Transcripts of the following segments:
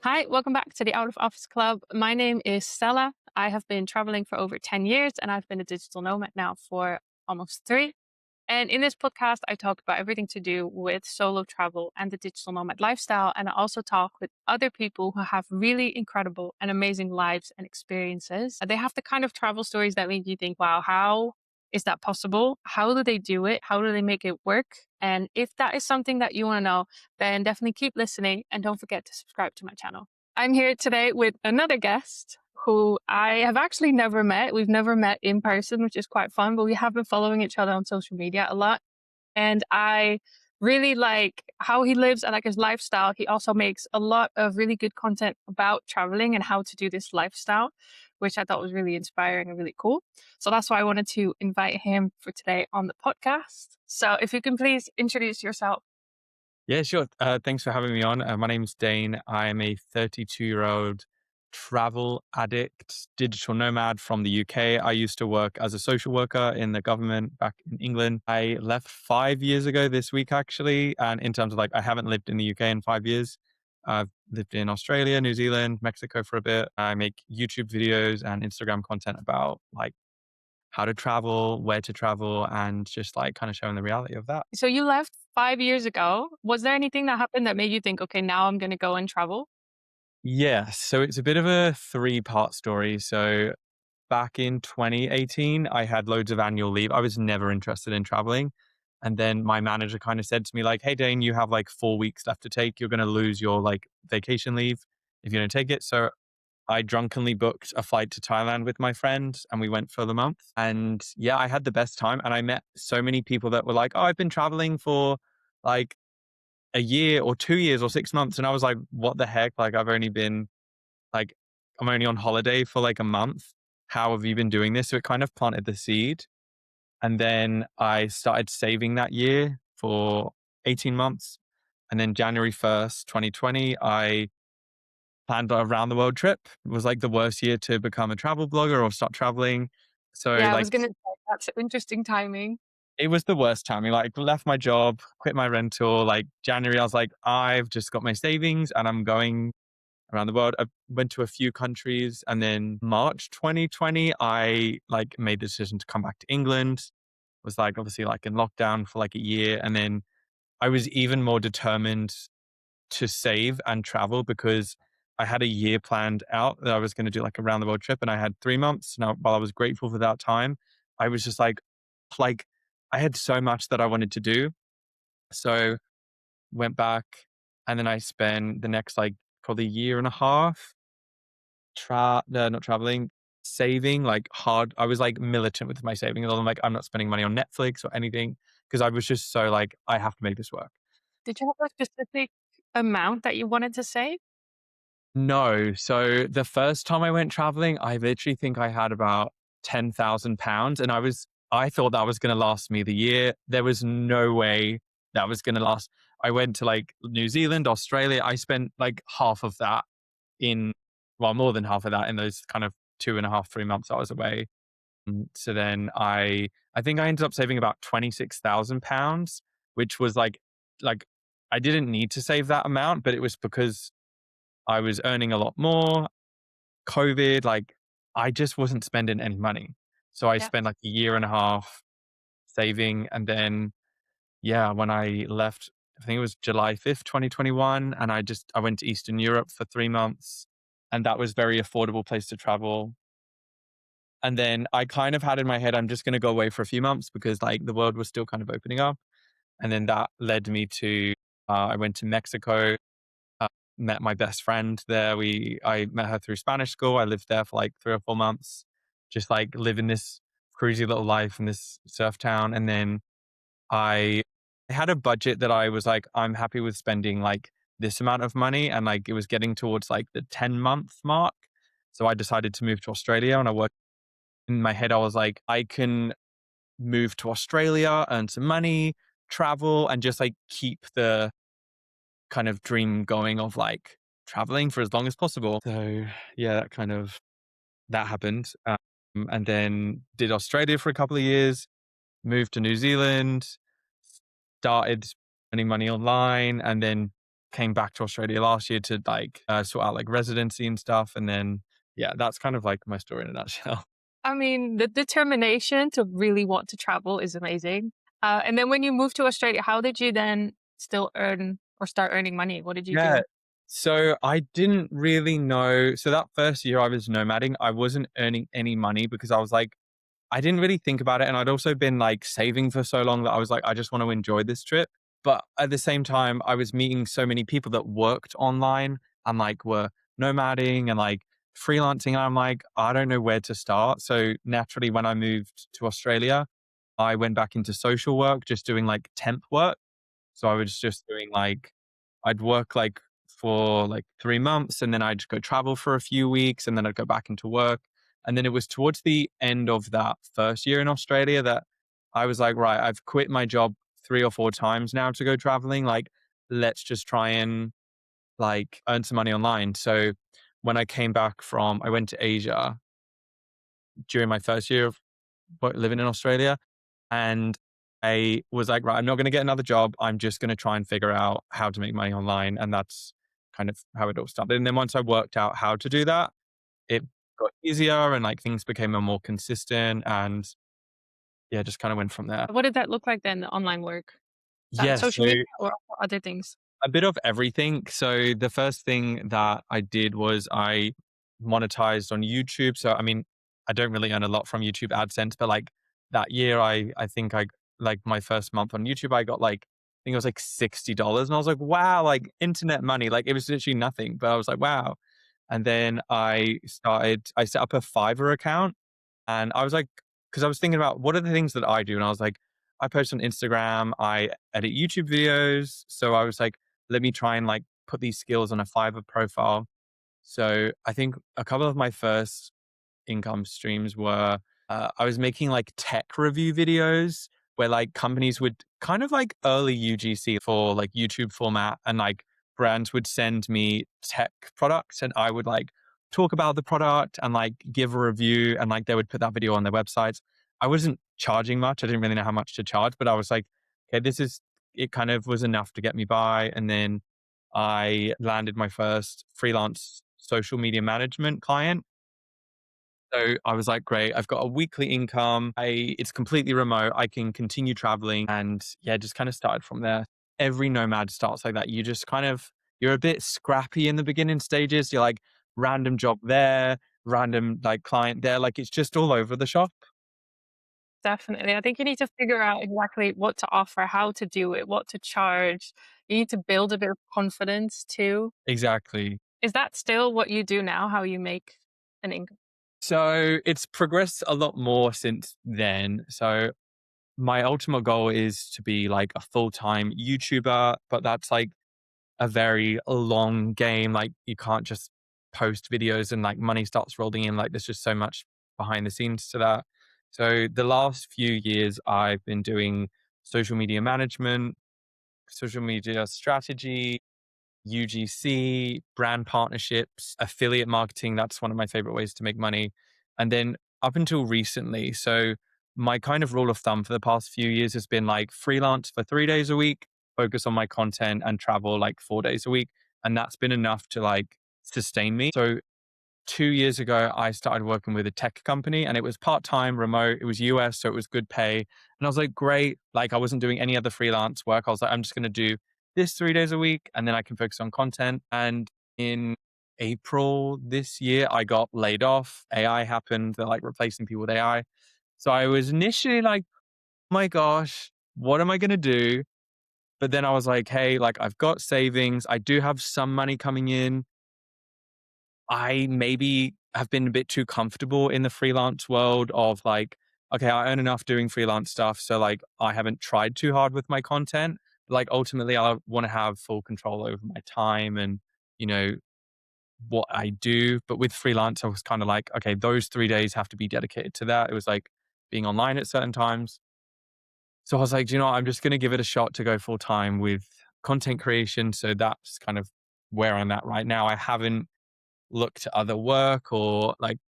Hi, welcome back to the Out of Office Club. My name is Stella. I have been traveling for over 10 years and I've been a digital nomad now for almost three. And in this podcast, I talk about everything to do with solo travel and the digital nomad lifestyle. And I also talk with other people who have really incredible and amazing lives and experiences. They have the kind of travel stories that make you think, wow, how is that possible? How do they do it? How do they make it work? And if that is something that you want to know, then definitely keep listening and don't forget to subscribe to my channel. I'm here today with another guest who I have actually never met. We've never met in person, which is quite fun, but we have been following each other on social media a lot. And I really like how he lives and like his lifestyle. He also makes a lot of really good content about traveling and how to do this lifestyle, which I thought was really inspiring and really cool. So that's why I wanted to invite him for today on the podcast. So if you can please introduce yourself. Yeah, sure. Thanks for having me on. My name's Dain. I am a 32-year-old travel addict, digital nomad from the UK. I used to work as a social worker in the government back in England. I left 5 years ago this week, actually. And in terms of I haven't lived in the UK in 5 years. I've lived in Australia, New Zealand, Mexico for a bit. I make YouTube videos and Instagram content about how to travel, where to travel, and just kind of showing the reality of that. So you left 5 years ago. Was there anything that happened that made you think, okay, now I'm going to go and travel? Yeah, so it's a bit of a three-part story. So back in 2018, I had loads of annual leave. I was never interested in traveling. And then my manager kind of said to me, hey, Dane, you have 4 weeks left to take. You're going to lose your vacation leave if you don't take it. So I drunkenly booked a flight to Thailand with my friend and we went for the month. And yeah, I had the best time. And I met so many people that were like, oh, I've been traveling for like a year or 2 years or 6 months. And I was like, what the heck? Like, I'm only on holiday for a month. How have you been doing this? So it kind of planted the seed. And then I started saving that year for 18 months. And then January 1st, 2020, I planned a round the world trip. It was the worst year to become a travel blogger or start traveling. So Yeah, I was going to say that's interesting timing. it was the worst timing. Left my job, quit my rental. January, I was like, I've just got my savings and I'm going around the world. I went to a few countries, and then March 2020, I made the decision to come back to England. Was obviously in lockdown for a year, and then I was even more determined to save and travel because I had a year planned out that I was going to do a round the world trip, and I had 3 months. Now, while I was grateful for that time, I was just like I had so much that I wanted to do. So went back, and then I spent the next probably year and a half not traveling, saving hard. I was militant with my savings. I'm I'm not spending money on Netflix or anything because I was just so I have to make this work. Did you have a specific amount that you wanted to save? No. So the first time I went traveling, I literally think I had about £10,000, and I thought that was going to last me the year. There was no way that was going to last. I went to New Zealand, Australia. I spent half of that in, well, more than half of that in those kind of 2.5, 3 months I was away. So then I think I ended up saving about £26,000, which was like I didn't need to save that amount, but it was because I was earning a lot more. COVID, I just wasn't spending any money. So I Yeah. spent a year and a half saving. And then, yeah, when I left, I think it was July 5th, 2021. And I went to Eastern Europe for 3 months. And that was very affordable place to travel. And then I kind of had in my head, I'm just going to go away for a few months because the world was still kind of opening up. And then that led me to, I went to Mexico, uh, met my best friend there. I met her through Spanish school. I lived there for 3 or 4 months, just living this cruisy little life in this surf town. And then I had a budget that I was I'm happy with spending this amount of money. And it was getting towards the 10-month mark. So I decided to move to Australia, and I worked in my head. I was like, I can move to Australia, earn some money, travel, and just keep the kind of dream going of traveling for as long as possible. So yeah, that happened. And then did Australia for a couple of years, moved to New Zealand, started spending money online, and then came back to Australia last year to like sort out like residency and stuff. And then, yeah, that's kind of like my story in a nutshell. I mean, the determination to really want to travel is amazing. And then when you moved to Australia, how did you then still earn or start earning money? What did you Yeah. do? So I didn't really know. So that first year I was nomading, I wasn't earning any money because I was like, I didn't really think about it. And I'd also been like saving for so long that I was like, I just want to enjoy this trip. But at the same time, I was meeting so many people that worked online and like were nomading and like freelancing. And I'm like, I don't know where to start. So naturally, when I moved to Australia, I went back into social work, just doing like temp work. So I was just doing like, I'd work like for like 3 months and then I'd go travel for a few weeks and then I'd go back into work. And then it was towards the end of that first year in Australia that I was like, right, I've quit my job 3 or 4 times now to go traveling. Like, let's just try and like earn some money online. So when I came back from, I went to Asia during my first year of living in Australia. And I was like, right, I'm not going to get another job. I'm just going to try and figure out how to make money online. And that's kind of how it all started. And then once I worked out how to do that, it got easier and like things became a more consistent and yeah, just kind of went from there. What did that look like then, the online work? Yes. Social media or other things? A bit of everything. So the first thing that I did was I monetized on YouTube. So I mean, I don't really earn a lot from YouTube AdSense, but like that year, I think I like my first month on YouTube, I got like I think it was like $60, and I was like, wow, like internet money. Like it was literally nothing, but I was like, wow. And then I set up a Fiverr account and I was like, because I was thinking about what are the things that I do? And I was like, I post on Instagram, I edit YouTube videos. So I was like, let me try and like put these skills on a Fiverr profile. So I think a couple of my first income streams were I was making like tech review videos where like companies would kind of like early UGC for like YouTube format and like brands would send me tech products and I would like talk about the product and like give a review and like they would put that video on their websites. I wasn't charging much. I didn't really know how much to charge, but I was like, okay, it kind of was enough to get me by. And then I landed my first freelance social media management client. So I was like, great, I've got a weekly income. It's completely remote. I can continue traveling. And yeah, just kind of started from there. Every nomad starts like that. You're a bit scrappy in the beginning stages. You're like random job there, random like client there. Like it's just all over the shop. Definitely. I think you need to figure out exactly what to offer, how to do it, what to charge. You need to build a bit of confidence too. Exactly. Is that still what you do now, how you make an income? So it's progressed a lot more since then. So my ultimate goal is to be like a full-time YouTuber, but that's like a very long game. Like you can't just post videos and like money starts rolling in. Like there's just so much behind the scenes to that. So the last few years I've been doing social media management, social media strategy, UGC, brand partnerships, affiliate marketing. That's one of my favorite ways to make money. And then up until recently, so my kind of rule of thumb for the past few years has been like freelance for 3 days a week, focus on my content and travel like 4 days a week. And that's been enough to like sustain me. So 2 years ago, I started working with a tech company and it was part time, remote. It was US, so it was good pay. And I was like, great. Like, I wasn't doing any other freelance work. I was like, I'm just going to do this 3 days a week and then I can focus on content. And in April this year, I got laid off. AI happened. They're like replacing people with AI. So I was initially like, oh my gosh, what am I going to do? But then I was like, hey, like, I've got savings. I do have some money coming in. I maybe have been a bit too comfortable in the freelance world of like, okay, I earn enough doing freelance stuff. So like I haven't tried too hard with my content. Like ultimately I want to have full control over my time and, you know, what I do. But with freelance, I was kind of like, okay, those 3 days have to be dedicated to that. It was like being online at certain times. So I was like, "Do you know what? I'm just going to give it a shot to go full time with content creation. So that's kind of where I'm at right now. I haven't look to other work or like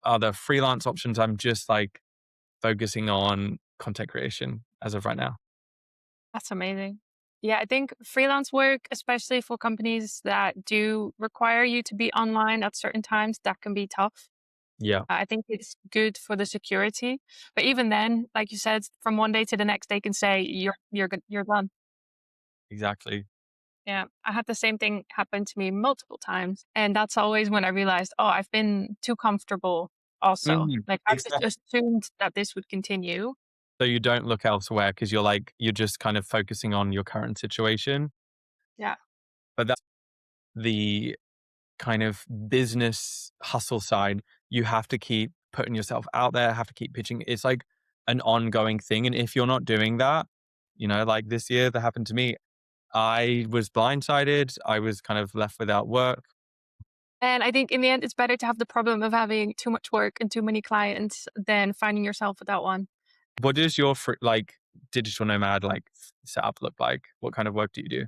other freelance options. I'm just like focusing on content creation as of right now. That's amazing. Yeah, I think freelance work, especially for companies that do require you to be online at certain times, that can be tough. Yeah, I think it's good for the security, but even then, like you said, from one day to the next, they can say you're done. exactly. Yeah, I had the same thing happen to me multiple times, and that's always when I realized, oh, I've been too comfortable. Also, Mhm, like I've just exactly. assumed that this would continue. So you don't look elsewhere because you're like you're just kind of focusing on your current situation. Yeah. But that's the kind of business hustle side. You have to keep putting yourself out there, have to keep pitching. It's like an ongoing thing. And if you're not doing that, like this year that happened to me, I was blindsided. I was kind of left without work. And I think in the end, it's better to have the problem of having too much work and too many clients than finding yourself without one. What does your digital nomad setup look like? What kind of work do you do?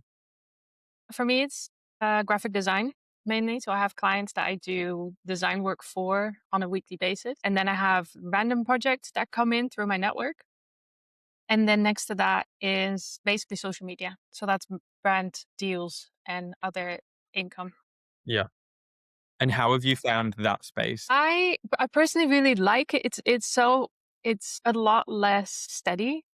For me, it's graphic design mainly. So I have clients that I do design work for on a weekly basis. And then I have random projects that come in through my network. And then next to that is basically social media. So that's brand deals and other income. Yeah. And how have you found that space? I personally really like it. It's a lot less steady.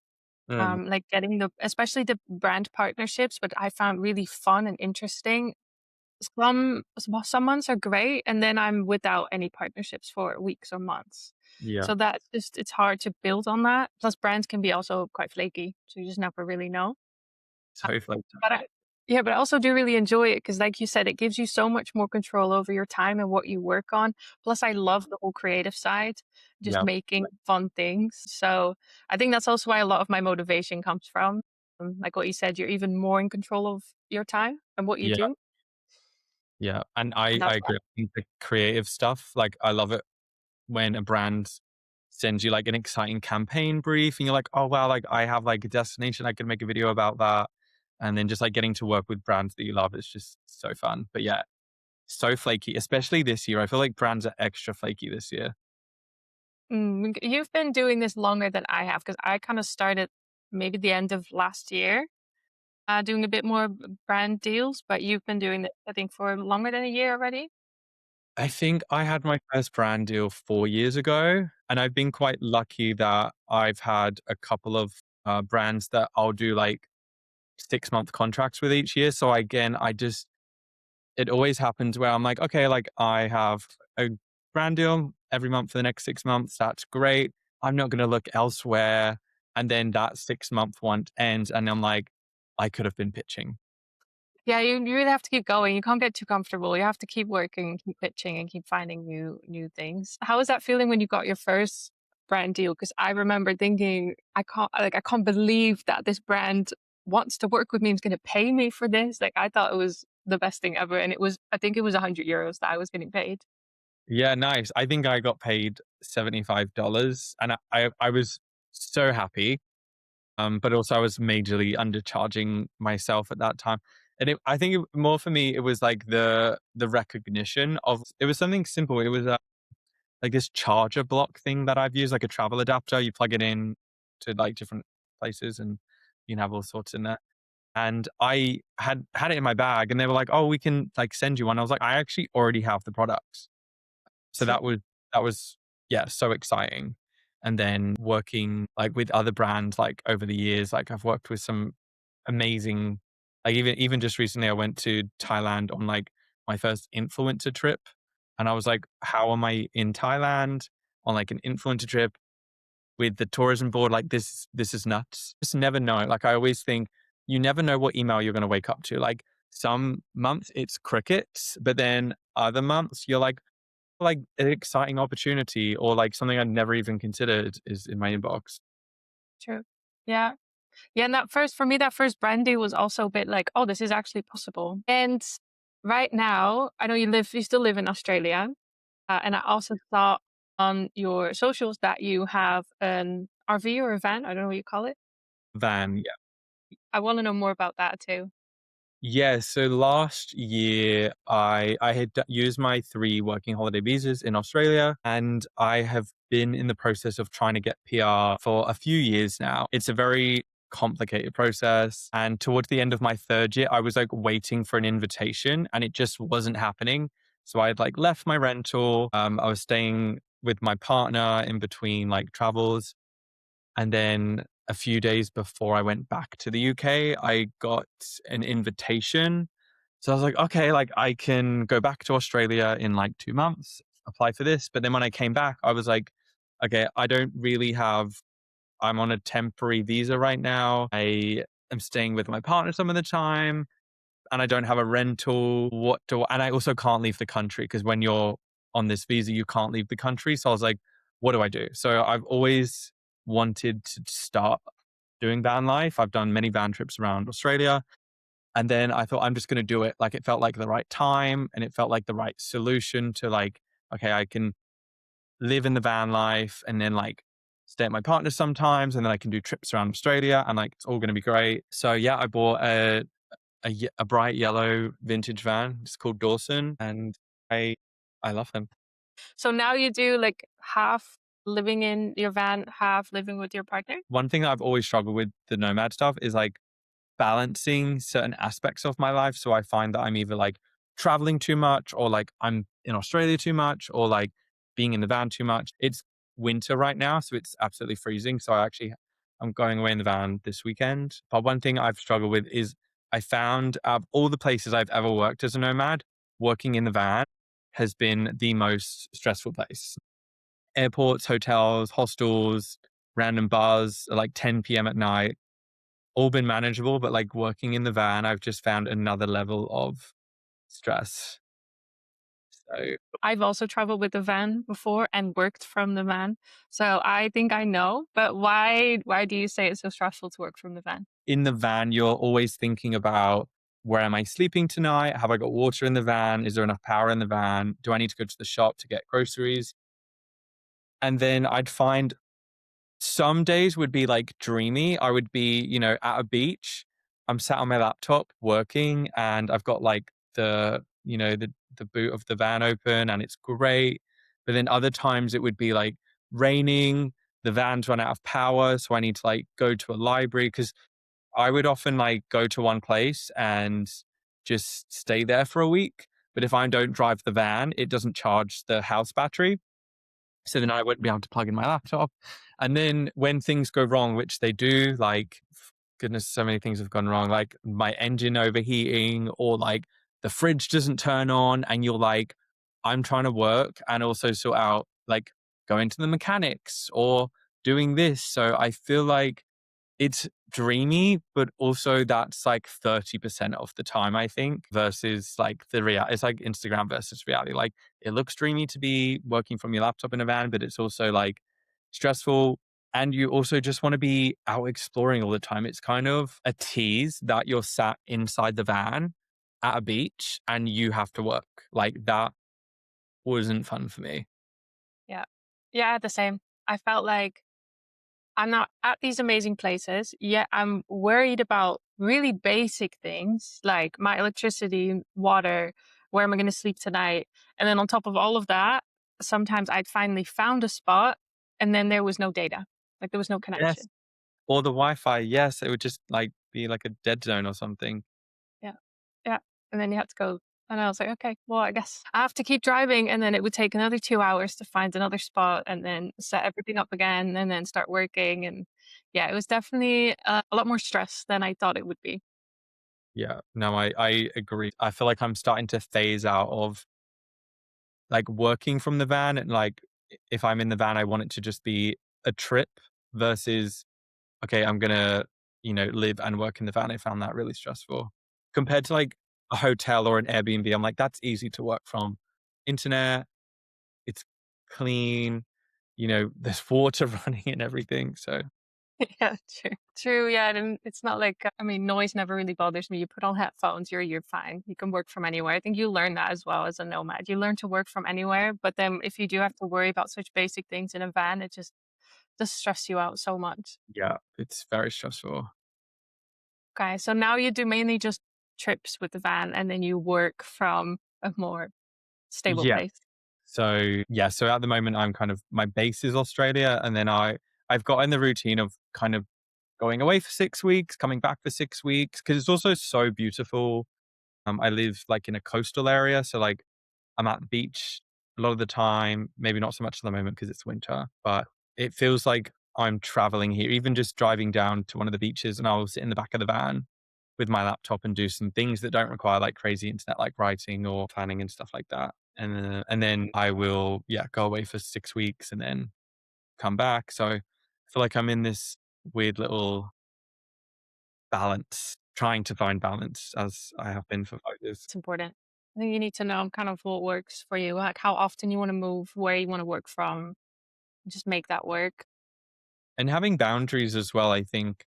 Mm, Like getting the especially the brand partnerships, but I found really fun and interesting. Some months are great, and then I'm without any partnerships for weeks or months. yeah. So that's just it's hard to build on that. Plus, brands can be also quite flaky, so you just never really know. Uh, So like, But yeah, but I also do really enjoy it because, like you said, it gives you so much more control over your time and what you work on. Plus, I love the whole creative side, just yeah. making fun things. So I think that's also why a lot of my motivation comes from. Like what you said, you're even more in control of your time and what you Yeah. do, Yeah. And and I that's why. agree. I think the creative stuff, like I love it when a brand sends you like an exciting campaign brief and you're like, oh wow, like I have like a destination, I can make a video about that. And then just like getting to work with brands that you love is just so fun. But yeah, so flaky, especially this year. I feel like brands are extra flaky this year. You've been doing this longer than I have because I kind of started maybe the end of last year, doing a bit more brand deals, but you've been doing this, I think, for longer than a year already. I think I had my first brand deal 4 years ago, and I've been quite lucky that I've had a couple of brands that I'll do like 6-month contracts with each year. So again, it always happens where I'm like, okay, like I have a brand deal every month for the next 6 months. That's great. I'm not going to look elsewhere. And then that 6-month one ends, and I'm like, I could have been pitching. Yeah, you really have to keep going. You can't get too comfortable. You have to keep working, keep pitching, and keep finding new things. How was that feeling when you got your first brand deal? Because I remember thinking, I can't believe that this brand wants to work with me and is going to pay me for this. Like I thought it was the best thing ever, and it was. I think it was €100 that I was getting paid. Yeah, nice. I think I got paid $75, and I was so happy. But also I was majorly undercharging myself at that time. And I think more for me, it was like the recognition of it was something simple. It was like this charger block thing that I've used, like a travel adapter. You plug it in to like different places, and you can have all sorts in there. And I had it in my bag, and they were like, "Oh, we can like send you one." I was like, "I actually already have the products." So that was yeah, so exciting. And then working like with other brands like over the years, like I've worked with some amazing like even just recently I went to Thailand on like my first influencer trip. And I was like, how am I in Thailand on like an influencer trip with the tourism board? Like this is nuts. Just never know. Like I always think you never know what email you're gonna wake up to. Like some months it's crickets, but then other months you're like an exciting opportunity or like something I'd never even considered is in my inbox. True. Yeah. Yeah, and that first brand deal was also a bit like, oh, this is actually possible. And right now, I know you still live in Australia, and I also saw on your socials that you have an RV or a van. I don't know what you call it. Van, yeah. I want to know more about that too. Yeah, so last year I had used my 3 working holiday visas in Australia, and I have been in the process of trying to get PR for a few years now. It's a very complicated process. And towards the end of my third year, I was like waiting for an invitation and it just wasn't happening. So I had like left my rental. I was staying with my partner in between like travels. And then a few days before I went back to the UK, I got an invitation. So I was like, okay, like I can go back to Australia in like 2 months, apply for this. But then when I came back, I was like, okay, I don't really have, I'm on a temporary visa right now. I am staying with my partner some of the time and I don't have a rental. And I also can't leave the country because when you're on this visa, you can't leave the country. So I was like, what do I do? So I've always wanted to start doing van life. I've done many van trips around Australia. And then I thought I'm just going to do it. Like it felt like the right time and it felt like the right solution to like, okay, I can live in the van life and then like stay at my partner sometimes. And then I can do trips around Australia and like it's all going to be great. So yeah, I bought a bright yellow vintage van. It's called Dawson, and I I love him. So now you do like half living in your van, half living with your partner? One thing that I've always struggled with the nomad stuff is like balancing certain aspects of my life. So I find that I'm either like traveling too much or like I'm in Australia too much or like being in the van too much. It's winter right now, so it's absolutely freezing. So I'm going away in the van this weekend. But one thing I've struggled with is I found of all the places I've ever worked as a nomad, working in the van has been the most stressful place. Airports, hotels, hostels, random bars at like 10 p.m. at night all been manageable, but like working in the van, I've just found another level of stress. So I've also traveled with the van before and worked from the van. So I think I know, but why do you say it's so stressful to work from the van? in the van, you're always thinking about where am I sleeping tonight? Have I got water in the van? Is there enough power in the van? Do I need to go to the shop to get groceries? And then I'd find some days would be like dreamy. I would be, at a beach. I'm sat on my laptop working and I've got like the boot of the van open and it's great. But then other times it would be like raining, the van's run out of power, so I need to like go to a library because I would often like go to one place and just stay there for a week. But if I don't drive the van, it doesn't charge the house battery. So then I wouldn't be able to plug in my laptop. And then when things go wrong, which they do, like, goodness, so many things have gone wrong, like my engine overheating or like the fridge doesn't turn on. And you're like, I'm trying to work and also sort out like going to the mechanics or doing this. So I feel like it's dreamy, but also that's like 30% of the time, I think, versus like the reality. It's like Instagram versus reality. Like it looks dreamy to be working from your laptop in a van, but it's also like stressful. And you also just want to be out exploring all the time. It's kind of a tease that you're sat inside the van at a beach and you have to work. Like that wasn't fun for me. Yeah. Yeah, the same. I felt like I'm not at these amazing places, yet I'm worried about really basic things like my electricity, water, where am I going to sleep tonight? And then on top of all of that, sometimes I'd finally found a spot and then there was no data, like there was no Yes. connection. Or the Wi Fi. Yes. It would just like be like a dead zone or something. Yeah. Yeah. And then you had to go. And I was like, okay, well, I guess I have to keep driving. And then it would take another 2 hours to find another spot and then set everything up again and then start working. And yeah, it was definitely a lot more stress than I thought it would be. Yeah, no, I agree. I feel like I'm starting to phase out of like working from the van and like if I'm in the van, I want it to just be a trip versus, okay, I'm gonna, live and work in the van. I found that really stressful compared to like a hotel or an Airbnb. I'm like, that's easy to work from. Internet, it's clean, there's water running and everything. So Yeah, true. True. Yeah. And it's not like, I mean, noise never really bothers me. You put on headphones, you're fine. You can work from anywhere. I think you learn that as well as a nomad. You learn to work from anywhere. But then if you do have to worry about such basic things in a van, it just stress you out so much. yeah, it's very stressful. Okay. So now you do mainly just trips with the van and then you work from a more stable Yeah. place. So yeah, so at the moment I'm kind of my base is Australia and then I've gotten the routine of kind of going away for 6 weeks, coming back for 6 weeks, because it's also so beautiful. I live like in a coastal area, so like I'm at the beach a lot of the time, maybe not so much at the moment because it's winter, but it feels like I'm traveling here, even just driving down to one of the beaches and I'll sit in the back of the van with my laptop and do some things that don't require like crazy internet, like writing or planning and stuff like that. And then I will, yeah, go away for 6 weeks and then come back. So I feel like I'm in this weird little balance, trying to find balance as I have been for 5 years. It's important. I think you need to know kind of what works for you, like how often you want to move, where you want to work from, just make that work. And having boundaries as well, I think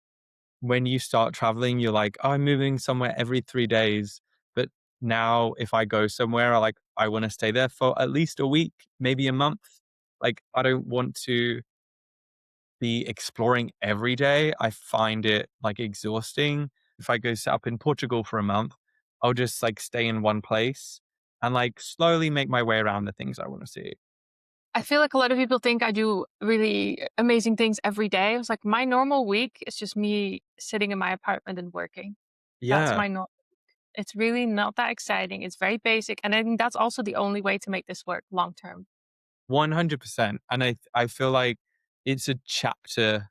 when you start traveling, you're like, "Oh, I'm moving somewhere every 3 days." But now if I go somewhere, I wanna stay there for at least a week, maybe a month. Like, I don't want to be exploring every day. I find it, like, exhausting. If I go set up in Portugal for a month, I'll just, like, stay in one place and, like, slowly make my way around the things I wanna see. I feel like a lot of people think I do really amazing things every day. It's like my normal week is just me sitting in my apartment and working. That's Yeah, my normal. It's really not that exciting. It's very basic. And I think that's also the only way to make this work long term. 100%. And I feel like it's a chapter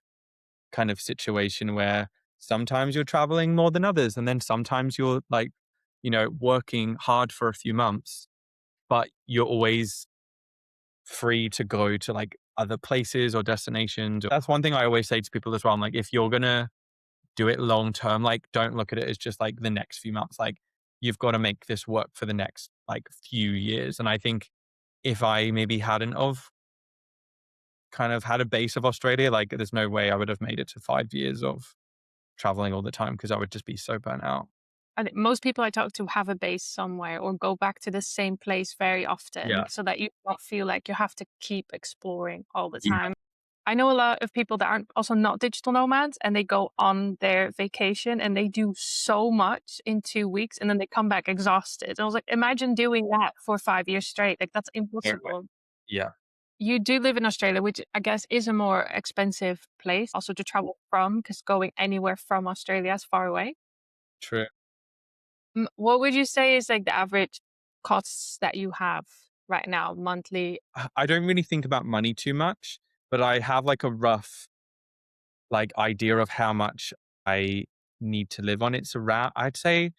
kind of situation where sometimes you're traveling more than others. And then sometimes you're like, working hard for a few months, but you're always free to go to like other places or destinations. That's one thing I always say to people as well. I'm like, if you're going to do it long term, like, don't look at it as just like the next few months. Like, you've got to make this work for the next like few years. And I think if I maybe hadn't of kind of had a base of Australia, like, there's no way I would have made it to 5 years of traveling all the time because I would just be so burnt out. I think most people I talk to have a base somewhere or go back to the same place very often Yeah. so that you don't feel like you have to keep exploring all the Yeah. time. I know a lot of people that aren't also not digital nomads and they go on their vacation and they do so much in 2 weeks and then they come back exhausted. And I was like, imagine doing that for 5 years straight. Like that's No way. impossible. Yeah. You do live in Australia, which I guess is a more expensive place also to travel from because going anywhere from Australia is far away. True. What would you say is like the average costs that you have right now monthly? I don't really think about money too much, but I have like a rough like idea of how much I need to live on. It's around I'd say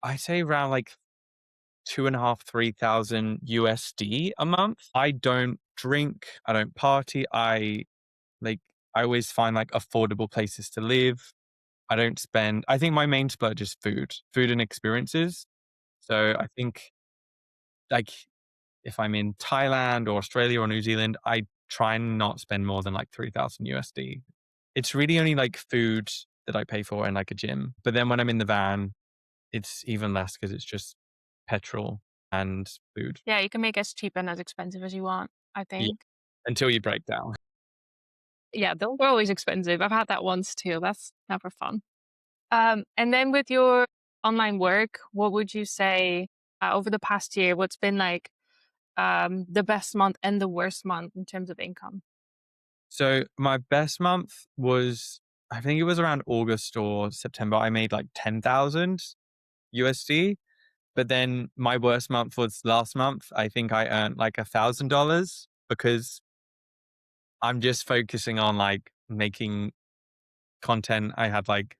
around like 2.5, 3,000 USD a month. I don't drink, I don't party. Like I always find like affordable places to live. I think my main splurge is food and experiences. So I think like if I'm in Thailand or Australia or New Zealand, I try and not spend more than like 3,000 USD. It's really only like food that I pay for and like a gym. But then when I'm in the van, it's even less because it's just petrol and food. Yeah, you can make as cheap and as expensive as you want, I Yeah. think. Until you break down. Yeah, they're always expensive. I've had that once too. That's never fun. And then with your online work, what would you say over the past year? What's been like the best month and the worst month in terms of income? So my best month was, I think it was around August or September. I made like 10,000 USD. But then my worst month was last month. I think I earned like $1,000 because I'm just focusing on like making content. I had like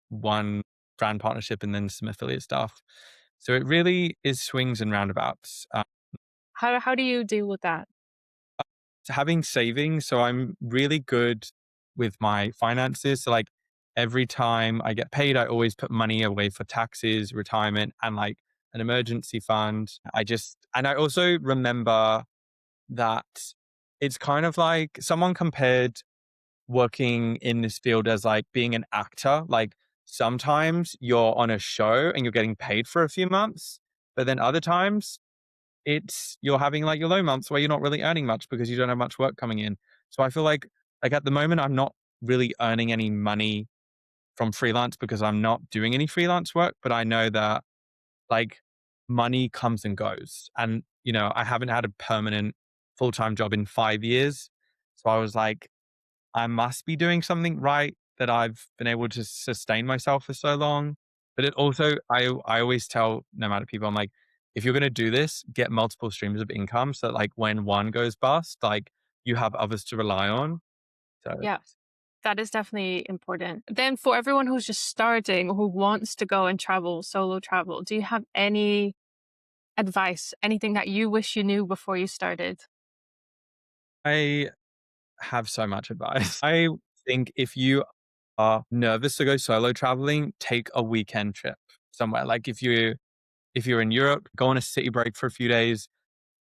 one brand partnership and then some affiliate stuff. So it really is swings and roundabouts. How do you deal with that? Having savings, so I'm really good with my finances. So like every time I get paid, I always put money away for taxes, retirement, and like an emergency fund. And I also remember that it's kind of like someone compared working in this field as like being an actor. Like sometimes you're on a show and you're getting paid for a few months, but then other times you're having like your low months where you're not really earning much because you don't have much work coming in. So I feel like at the moment I'm not really earning any money from freelance because I'm not doing any freelance work, but I know that like money comes and goes. And I haven't had a permanent full-time job in 5 years. So I was like, I must be doing something right that I've been able to sustain myself for so long. But it also, I always tell nomadic people, I'm like, if you're going to do this, get multiple streams of income so that like when one goes bust, like you have others to rely on. So Yeah, that is definitely important. Then for everyone who's just starting or who wants to go and travel, solo travel, do you have any advice, anything that you wish you knew before you started? I have so much advice. I think if you are nervous to go solo traveling, take a weekend trip somewhere. Like if you're in Europe, go on a city break for a few days,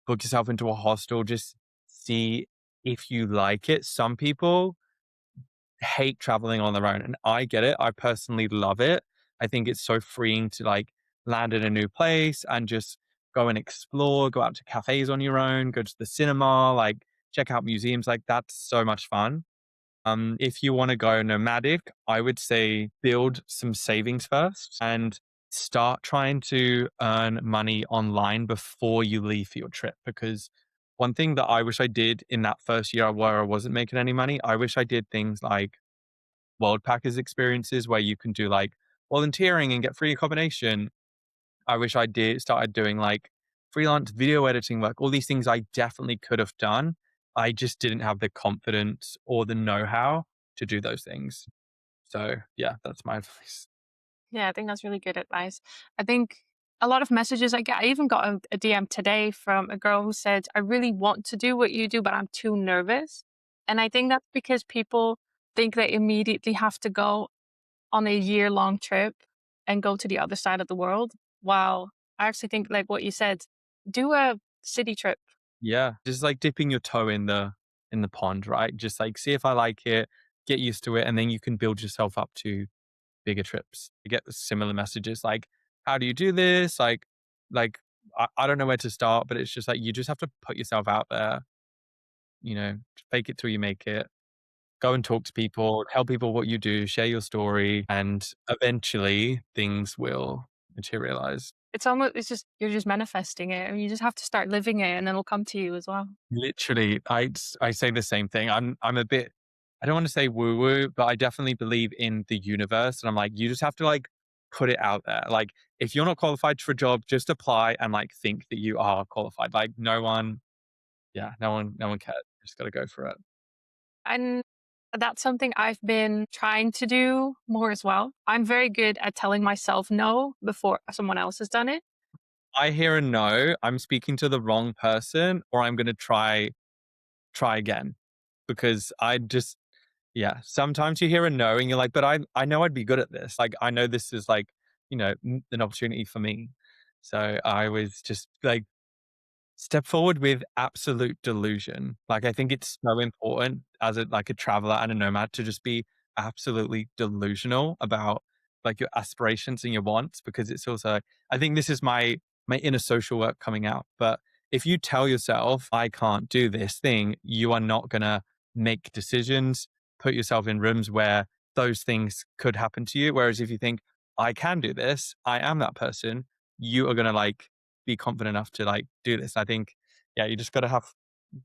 book yourself into a hostel, just see if you like it. Some people hate traveling on their own, and I get it. I personally love it. I think it's so freeing to like land in a new place and just go and explore, go out to cafes on your own, go to the cinema, like check out museums. Like that's so much fun. If you want to go nomadic, I would say build some savings first and start trying to earn money online before you leave for your trip. Because one thing that I wish I did in that first year where I wasn't making any money, I wish I did things like World Packers experiences where you can do like volunteering and get free accommodation. I wish I did started doing like freelance video editing work, all these things I definitely could have done. I just didn't have the confidence or the know-how to do those things. So yeah, that's my advice. Yeah, I think that's really good advice. I think a lot of messages I get, I even got a DM today from a girl who said, I really want to do what you do, but I'm too nervous. And I think that's because people think they immediately have to go on a year-long trip and go to the other side of the world. While I actually think, like what you said, do a city trip. Yeah, just like dipping your toe in the pond, right? Just like see if I like it, get used to it, and then you can build yourself up to bigger trips. You get similar messages like, "How do you do this?" Like I don't know where to start, but it's just like you just have to put yourself out there. Fake it till you make it. Go and talk to people, tell people what you do, share your story, and eventually things will materialize. It's just, you're just manifesting it. And you just have to start living it and then it'll come to you as well. Literally, I say the same thing. I'm a bit I don't want to say woo woo, but I definitely believe in the universe. And I'm like, you just have to like put it out there. Like if you're not qualified for a job, just apply and like think that you are qualified. Like no one cares. You just gotta go for it. And that's something I've been trying to do more as well. I'm very good at telling myself no before someone else has done it. I hear a no, I'm speaking to the wrong person, or I'm gonna try again. Because I just yeah, sometimes you hear a no and you're like, but I know I'd be good at this. Like I know this is like, an opportunity for me. So I was just like step forward with absolute delusion. Like, I think it's so important as a traveler and a nomad to just be absolutely delusional about, like, your aspirations and your wants, because it's also I think this is my inner social work coming out, but if you tell yourself, "I can't do this thing," you are not gonna make decisions, put yourself in rooms where those things could happen to you, whereas if you think, "I can do this, I am that person," you are gonna, like, be confident enough to like do this. I think, yeah, you just got to have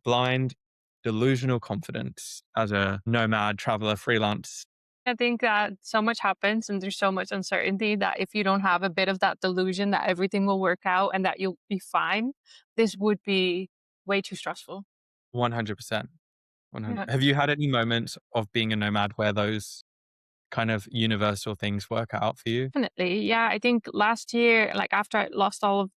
blind, delusional confidence as a nomad, traveler, freelance. I think that so much happens and there's so much uncertainty that if you don't have a bit of that delusion that everything will work out and that you'll be fine, this would be way too stressful. 100%. 100. Yeah. Have you had any moments of being a nomad where those kind of universal things work out for you? Definitely. Yeah. I think last year, like after I lost all of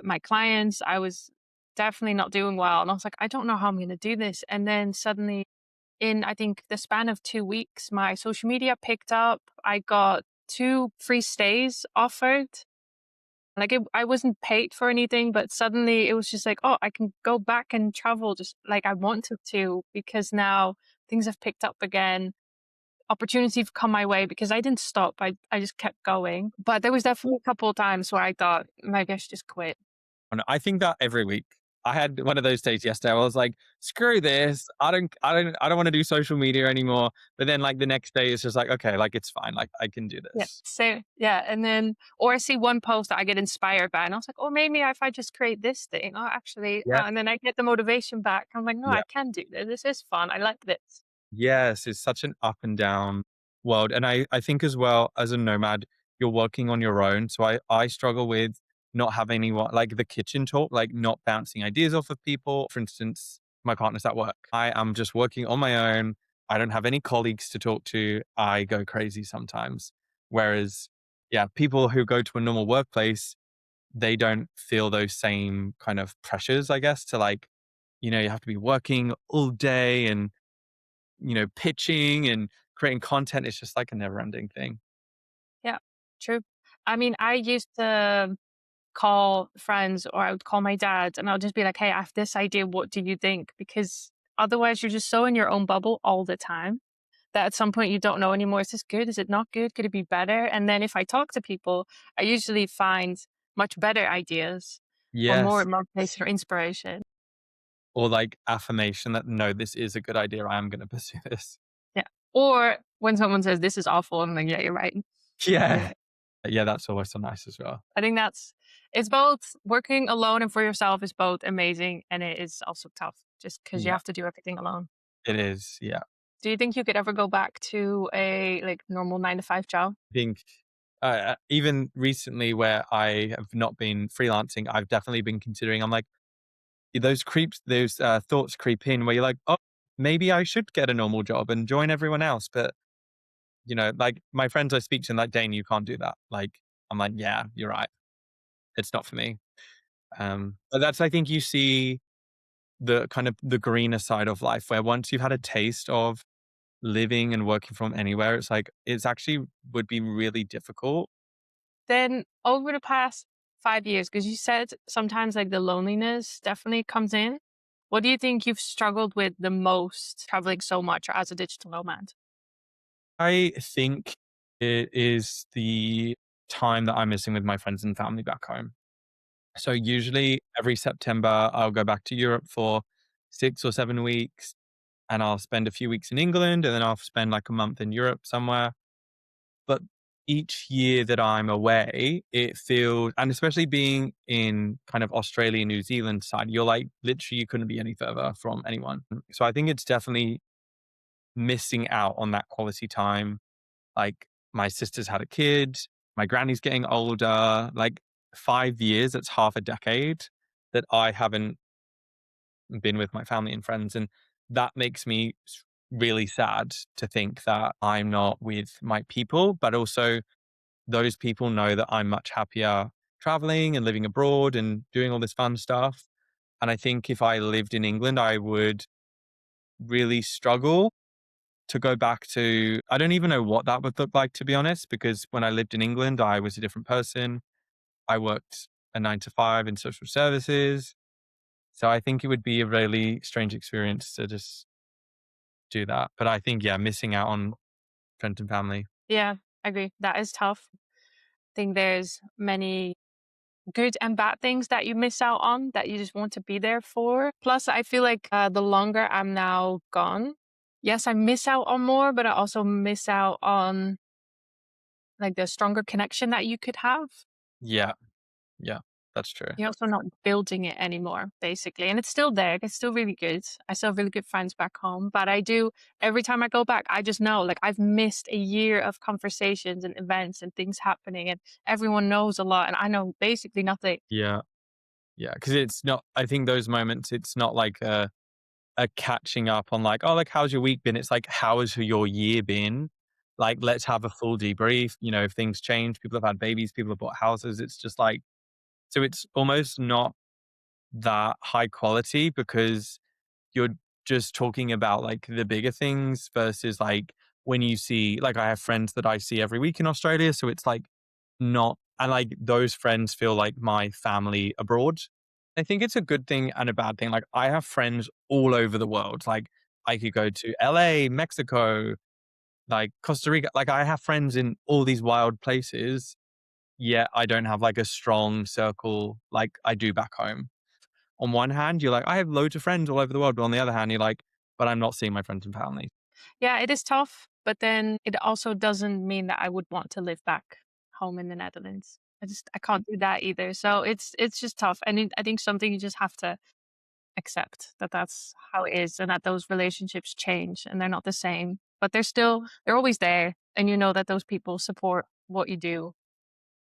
my clients, I was definitely not doing well. And I was like, I don't know how I'm gonna do this. And then suddenly in I think the span of 2 weeks, my social media picked up. I got two free stays offered. Like I wasn't paid for anything, but suddenly it was just like, oh, I can go back and travel just like I wanted to because now things have picked up again. Opportunities have come my way because I didn't stop. I just kept going. But there was definitely a couple of times where I thought, maybe I should just quit. And I think that every week. I had one of those days yesterday. I was like, "Screw this! I don't want to do social media anymore." But then, like the next day, it's just like, "Okay, like it's fine. Like I can do Yeah. this." So yeah. And then or I see one post that I get inspired by and I was like, oh maybe if I just create this thing, oh actually Yeah, and then I get the motivation back. I'm like, no, yeah, I can do this. This is fun. I like this. yes. It's such an up and down. world. And I think as well as a nomad, you're working on your own. So I struggle with not having anyone like the kitchen talk, like not bouncing ideas off of people. For instance, my partner's at work. I am just working on my own. I don't have any colleagues to talk to. I go crazy sometimes. Whereas, yeah, people who go to a normal workplace, they don't feel those same kind of pressures, I guess, to like, you have to be working all day and, pitching and creating content. It's just like a never ending thing. Yeah, true. I mean, I used to call friends or I would call my dad and I'll just be like, "Hey, I have this idea. What do you think?" Because otherwise you're just so in your own bubble all the time that at some point you don't know anymore. Is this good? Is it not good? Could it be better? And then if I talk to people, I usually find much better ideas or more Yes. motivation or inspiration. Or like affirmation that no, this is a good idea. I am going to pursue this. Yeah. Or when someone says this is awful, I'm like, yeah, you're right. Yeah. Yeah. That's always so nice as well. I think it's both working alone and for yourself is both amazing and it is also tough just because you Yeah, have to do everything alone. it is. Yeah. Do you think you could ever go back to a like normal 9 to 5 job? I think even recently where I have not been freelancing, I've definitely been considering, I'm like, those thoughts creep in where you're like, oh, maybe I should get a normal job and join everyone else. But, like my friends I speak to, and like, Dane, you can't do that. Like, I'm like, yeah, you're right. It's not for me. But that's, I think you see the kind of the greener side of life where once you've had a taste of living and working from anywhere, it's like, it's actually would be really difficult. Then over the past 5 years, because you said sometimes like the loneliness definitely comes in. What do you think you've struggled with the most traveling so much or as a digital nomad? I think it is the time that I'm missing with my friends and family back home. So usually every September, I'll go back to Europe for 6 or 7 weeks and I'll spend a few weeks in England and then I'll spend like a month in Europe somewhere. But each year that I'm away, it feels, and especially being in kind of Australia, New Zealand side, you're like literally you couldn't be any further from anyone. So I think it's definitely missing out on that quality time. Like my sister's had a kid, my granny's getting older. Like 5 years, that's half a decade that I haven't been with my family and friends. And that makes me really sad to think that I'm not with my people, but also those people know that I'm much happier traveling and living abroad and doing all this fun stuff. And I think if I lived in England, I would really struggle to go back to, I don't even know what that would look like, to be honest, because when I lived in England, I was a different person. I worked a 9 to 5 in social services. So I think it would be a really strange experience to just do that. But I think, yeah, missing out on friends and family. Yeah, I agree. That is tough. I think there's many good and bad things that you miss out on that you just want to be there for. Plus, I feel like the longer I'm now gone, yes, I miss out on more, but I also miss out on like the stronger connection that you could have. Yeah, yeah, that's true. You're also not building it anymore, basically. And it's still there. It's still really good. I still have really good friends back home. But I do, every time I go back, I just know like I've missed a year of conversations and events and things happening. And everyone knows a lot. And I know basically nothing. Yeah, yeah. Cause it's not, I think those moments, it's not like a catching up on like, oh, like, how's your week been? It's like, how has your year been? Like, let's have a full debrief. If things change, people have had babies, people have bought houses. It's just like, so it's almost not that high quality because you're just talking about like the bigger things versus like when you see, like, I have friends that I see every week in Australia. So it's like not, and like those friends feel like my family abroad. I think it's a good thing and a bad thing. Like, I have friends all over the world. Like, I could go to LA, Mexico, like Costa Rica. Like, I have friends in all these wild places, yet I don't have like a strong circle like I do back home. On one hand, you're like, I have loads of friends all over the world. But on the other hand, you're like, but I'm not seeing my friends and family. Yeah, it is tough. But then it also doesn't mean that I would want to live back home in the Netherlands. I can't do that either. So it's just tough. And I think something you just have to accept that that's how it is and that those relationships change and they're not the same, but they're always there. and you know that those people support what you do.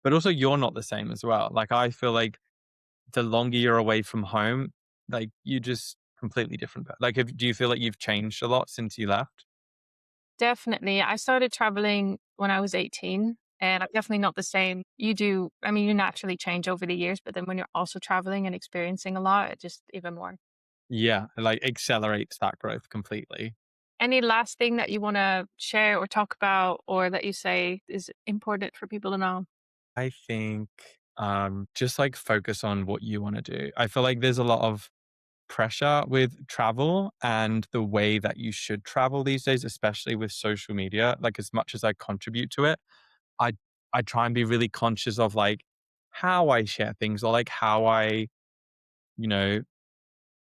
But also you're not the same as well. Like, I feel like the longer you're away from home, like, you just completely different. Like, do you feel like you've changed a lot since you left? Definitely. I started traveling when I was 18, and I'm definitely not the same. You do, I mean, you naturally change over the years, but then when you're also traveling and experiencing a lot, it just even more. Yeah, it, like, accelerates that growth completely. Any last thing that you want to share or talk about, or that you say is important for people to know? I think, just, like, focus on what you wanna do. I feel like there's a lot of pressure with travel and the way that you should travel these days, especially with social media. Like, as much as I contribute to it, I I try and be really conscious of, like, how I share things, or, like, you know,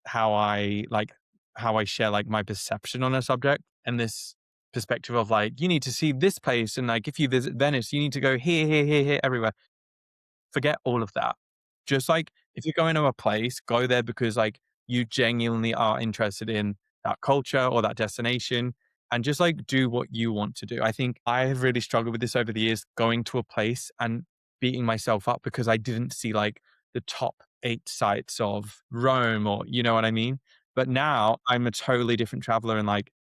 how I like how I share, like, my perception on a subject, and this perspective of, like, you need to see this place, and, like, if you visit Venice, you need to go here, here, here, here, everywhere. Forget all of that. Just, like, if you're going to a place, go there because, like, you genuinely are interested in that culture or that destination, and just, like, do what you want to do. I think I have really struggled with this over the years, going to a place and beating myself up because I didn't see, like, the top 8 sites of Rome, or you know what I mean? But now I'm a totally different traveler in, like,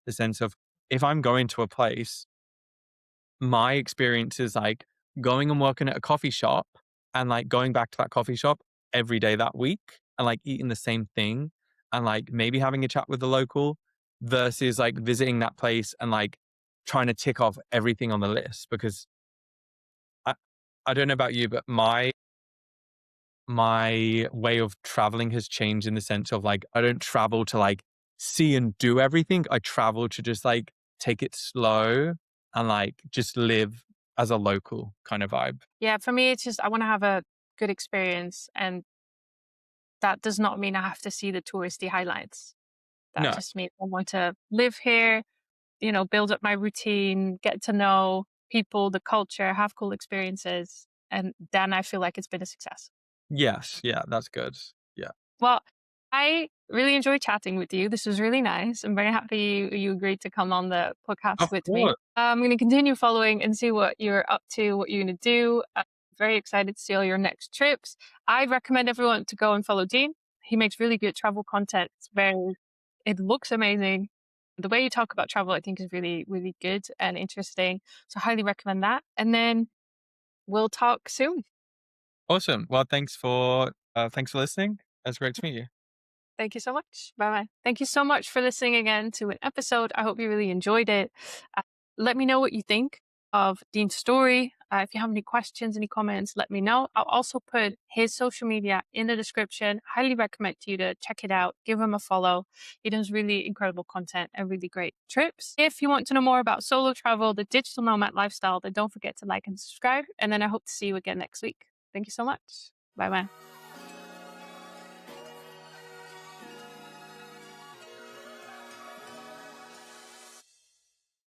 the sense of, if I'm going to a place, my experience is, like, going and working at a coffee shop and, like, going back to that coffee shop every day that week and, like, eating the same thing and, like, maybe having a chat with the local, versus, like, visiting that place and, like, trying to tick off everything on the list. Because I I don't know about you, but my way of traveling has changed in the sense of, like, I don't travel to, like, see and do everything. I travel to just, like, take it slow and, like, just live as a local kind of vibe. Yeah, for me, it's just I want to have a good experience, and that does not mean I have to see the touristy highlights. That No. just means I want to live here, build up my routine, get to know people, the culture, have cool experiences, and then I feel like it's been a success. Yes. Yeah, that's good. Yeah. Well, I really enjoyed chatting with you. This was really nice. I'm very happy you agreed to come on the podcast Of with me. course. I'm going to continue following and see what you're up to, what you're going to do. I'm very excited to see all your next trips. I recommend everyone to go and follow Dean. He makes really good travel content. It looks amazing. The way you talk about travel, I think, is really, really good and interesting. So, highly recommend that. And then we'll talk soon. Awesome. Well, thanks for listening. It's great to meet you. Thank you so much. Bye bye. Thank you so much for listening again to an episode. I hope you really enjoyed it. Uh, Let me know what you think of Dean's story. If you have any questions, any comments, let me know. I'll also put his social media in the description. Highly recommend you to check it out. Give him a follow. He does really incredible content and really great trips. If you want to know more about solo travel, the digital nomad lifestyle, then don't forget to like and subscribe. And then I hope to see you again next week. Thank you so much. Bye bye.